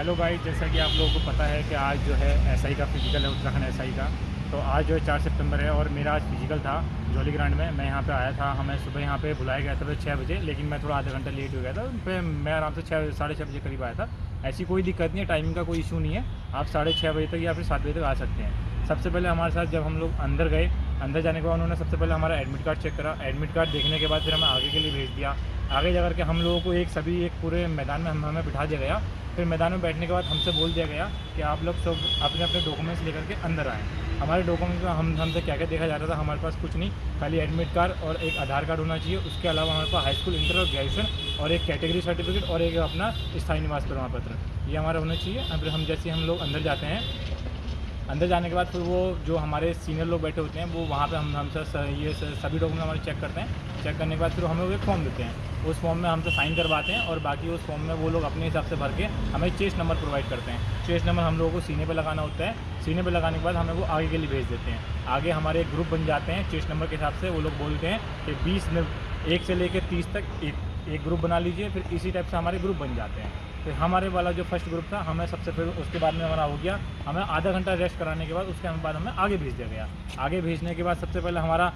Hello guys, जैसा कि आप लोगों को पता है कि आज जो है एसआई का फिजिकल है, उत्तराखंड एसआई का। तो आज जो है 4 सितंबर है और मेरा आज फिजिकल था जॉली ग्राउंड में। मैं यहाँ पे आया था, हमें सुबह यहाँ पे बुलाया गया था 6 बजे, लेकिन मैं थोड़ा आधा घंटा लेट हो गया था। फिर मैं आराम से 6 साढ़े 6 बजे करीब आया था। ऐसी कोई दिक्कत नहीं है, टाइमिंग का कोई इशू नहीं है। आप 6:30 बजे तक या फिर 7 बजे तक आ सकते हैं। सबसे पहले हमारे साथ जब हम लोग अंदर गए, अंदर जाने के बाद उन्होंने सबसे पहले हमारा एडमिट कार्ड चेक करा। एडमिट कार्ड देखने के बाद फिर हमें आगे के लिए भेज दिया। आगे जा कर के हम लोगों को एक पूरे मैदान में हमें बिठा दिया गया। फिर मैदान में बैठने के बाद हमसे बोल दिया गया कि आप लोग सब अपने अपने डॉक्यूमेंट्स लेकर के अंदर आएँ। हमारे डॉक्यूमेंट्स में हमसे क्या क्या देखा जा रहा था, हमारे पास कुछ नहीं, खाली एडमिट कार्ड और एक आधार कार्ड होना चाहिए। उसके अलावा हमारे पास हाई स्कूल, इंटर और ग्रेजुएशन और एक कैटेगरी सर्टिफिकेट और एक अपना स्थायी निवास प्रमाण पत्र, ये हमारा होना चाहिए। फिर हम जैसे हम लोग अंदर जाते हैं, अंदर जाने के बाद फिर वो जो हमारे सीनियर लोग बैठे होते हैं वो वहाँ पे हमसे सभी डॉक्यूमेंट हमारे चेक करते हैं। चेक करने के बाद फिर हम लोग एक फॉर्म देते हैं, उस फॉर्म में हमसे साइन करवाते हैं और बाकी उस फॉर्म में वो लोग अपने हिसाब से भर के हमें चेस्ट नंबर प्रोवाइड करते हैं। चेस्ट नंबर हम लोगों को सीने पे लगाना होता है। सीने पे लगाने के बाद हमें वो आगे के लिए भेज देते हैं। आगे हमारे एक ग्रुप बन जाते हैं चेस्ट नंबर के हिसाब से। वो लोग बोलते हैं कि 1 से लेकर 30 तक एक ग्रुप बना लीजिए। फिर इसी टाइप से हमारे ग्रुप बन जाते हैं। फिर हमारे वाला जो फर्स्ट ग्रुप था, हमें सबसे फिर उसके बाद में हमारा हो गया, हमें आधा घंटा रेस्ट कराने के बाद उसके बाद हमें आगे भेज दिया गया। आगे भेजने के बाद सबसे पहले हमारा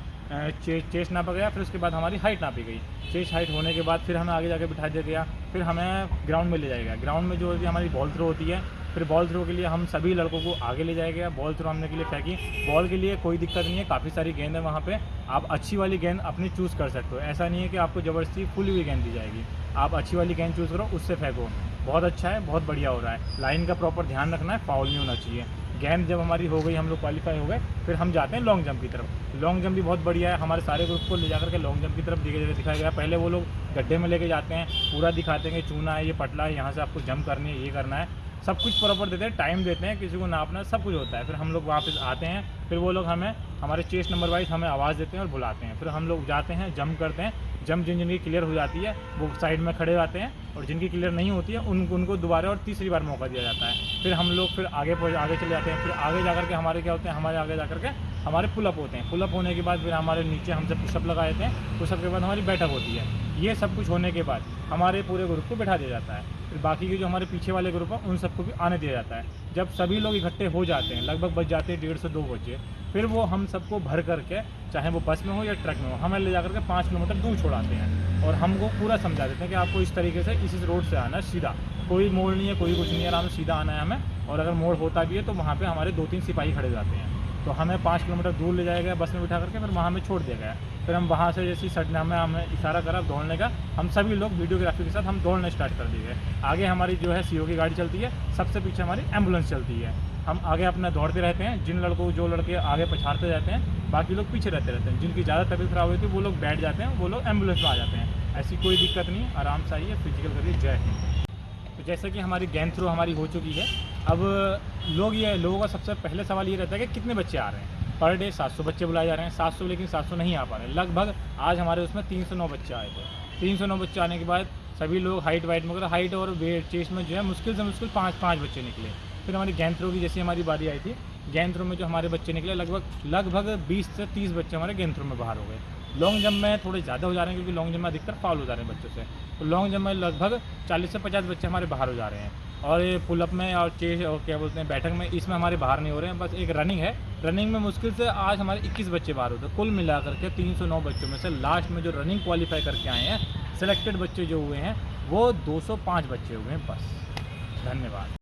चेस्ट नापा गया, फिर उसके बाद हमारी हाइट नापी गई। चेस्ट हाइट होने के बाद फिर हमें आगे जाके बिठा दिया गया। फिर हमें ग्राउंड में ले जाया गया। ग्राउंड में जो होती है हमारी बॉल थ्रो होती है। फिर बॉल थ्रो के लिए हम सभी लड़कों को आगे ले जाया गया। बॉल थ्रो हमने के लिए फेंकी। बॉल के लिए कोई दिक्कत नहीं है, काफ़ी सारी गेंद है वहाँ पे। आप अच्छी वाली गेंद अपनी चूज़ कर सकते हो। ऐसा नहीं है कि आपको ज़बरदस्ती फुली हुई गेंद दी जाएगी। आप अच्छी वाली गेंद चूज़ करो, उससे फेंको। बहुत अच्छा है, बहुत बढ़िया हो रहा है। लाइन का प्रॉपर ध्यान रखना है, फाउल नहीं होना चाहिए। गेंद जब हमारी हो गई, हम लोग क्वालिफाई हो गए, फिर हम जाते हैं लॉन्ग जंप की तरफ। लॉन्ग जंप भी बहुत बढ़िया है। हमारे सारे ग्रुप को ले जाकर के लॉन्ग जंप की तरफ दिखाया गया। पहले वो लोग गड्ढे में लेके जाते हैं, पूरा दिखाते हैं कि चूना है, ये पटला है, यहाँ से आपको जंप करनी है, ये करना है, सब कुछ प्रॉपर देते हैं, टाइम देते हैं, किसी को नापना, सब कुछ होता है। फिर हम लोग वापस आते हैं। फिर वो लोग हमें हमारे चेस्ट नंबर वाइज हमें आवाज़ देते हैं और बुलाते हैं। फिर हम लोग जाते हैं, जंप करते हैं। जंप जिनकी क्लियर हो जाती है वो साइड में खड़े रहते हैं, और जिनकी क्लियर नहीं होती है उनको दोबारा और तीसरी बार मौका दिया जाता है। फिर हम लोग फिर आगे चले जाते हैं। फिर आगे जाकर के हमारे क्या होते हैं, हमारे आगे जाकर के हमारे पुलअप होते हैं। पुलअप होने के बाद फिर हमारे नीचे हमसे पुशअप लगा देते हैं। पुशअप के बाद हमारी बैठक होती है। ये सब कुछ होने के बाद हमारे पूरे ग्रुप को बैठा दिया जाता है। फिर बाकी के जो हमारे पीछे वाले ग्रुप हैं उन सबको भी आने दिया जाता है। जब सभी लोग इकट्ठे हो जाते हैं, लगभग बज जाते हैं 1:30 से 2 बजे, फिर वो हम सबको भर करके, चाहे वो बस में हो या ट्रक में हो, हमें ले जाकर के 5 किलोमीटर दूर छोड़ाते हैं और हमको पूरा समझा देते हैं कि आपको इस तरीके से इस रोड से आना है सीधा, कोई मोड़ नहीं है, कोई कुछ नहीं है, आराम से सीधा आना है हमें। और अगर मोड़ होता भी है तो वहाँ पे हमारे 2-3 सिपाही खड़े जाते हैं। तो हमें 5 किलोमीटर दूर ले जाया गया बस में बिठा करके, फिर वहाँ हमें छोड़ दिया गया। फिर हम वहाँ से जैसे सटना में हमें इशारा करा दौड़ने का, हम सभी लोग वीडियोग्राफी के साथ हम दौड़ने स्टार्ट कर दिए। आगे हमारी जो है सीओ की गाड़ी चलती है, सबसे पीछे हमारी एम्बुलेंस चलती है। हम आगे अपना दौड़ते रहते हैं। जो लड़के आगे पछाड़ते जाते हैं, बाकी लोग पीछे रहते हैं। जिनकी ज़्यादा तबीयत खराब होती है वो लोग बैठ जाते हैं, वो लोग एम्बुलेंस में आ जाते हैं। ऐसी कोई दिक्कत नहीं, आराम से आइए, फिजिकल करिए। जय हिंद। तो जैसे कि हमारी गेंद थ्रो हमारी हो चुकी है। अब लोगों का सबसे पहले सवाल ये रहता है कि कितने बच्चे आ रहे हैं। पर डे 700 बच्चे बुलाए जा रहे हैं, 700, लेकिन 700 नहीं आ पा रहे। लगभग आज हमारे उसमें 309 बच्चे आए थे। 309 बच्चे आने के बाद सभी लोग हाइट मगर हाइट और वेट चेस्ट में जो है मुश्किल से मुश्किल 5 बच्चे निकले। फिर हमारी गेंद थ्रो की जैसी हमारी बारी आई थी, गेंद थ्रो में जो हमारे बच्चे निकले, लगभग 20 से 30 बच्चे हमारे गेंद थ्रो में बाहर हो गए। लॉन्ग जंप में थोड़े ज़्यादा हो जा रहे हैं, क्योंकि लॉन्ग जंप में अधिकतर फाउल हो जा रहे हैं बच्चों से। तो लॉन्ग जंप में लगभग 40 से 50 बच्चे हमारे बाहर हो जा रहे हैं। और ये पुलअप में और चेस्ट और क्या बोलते हैं बैठक में, इसमें हमारे बाहर नहीं हो रहे हैं। बस एक रनिंग है, रनिंग में मुश्किल से आज हमारे 21 बच्चे बाहर होते हैं। कुल मिलाकर के 309 बच्चों में से लास्ट में जो रनिंग क्वालिफाई करके आए हैं, सेलेक्टेड बच्चे जो हुए हैं वो 205 बच्चे हुए हैं बस। धन्यवाद।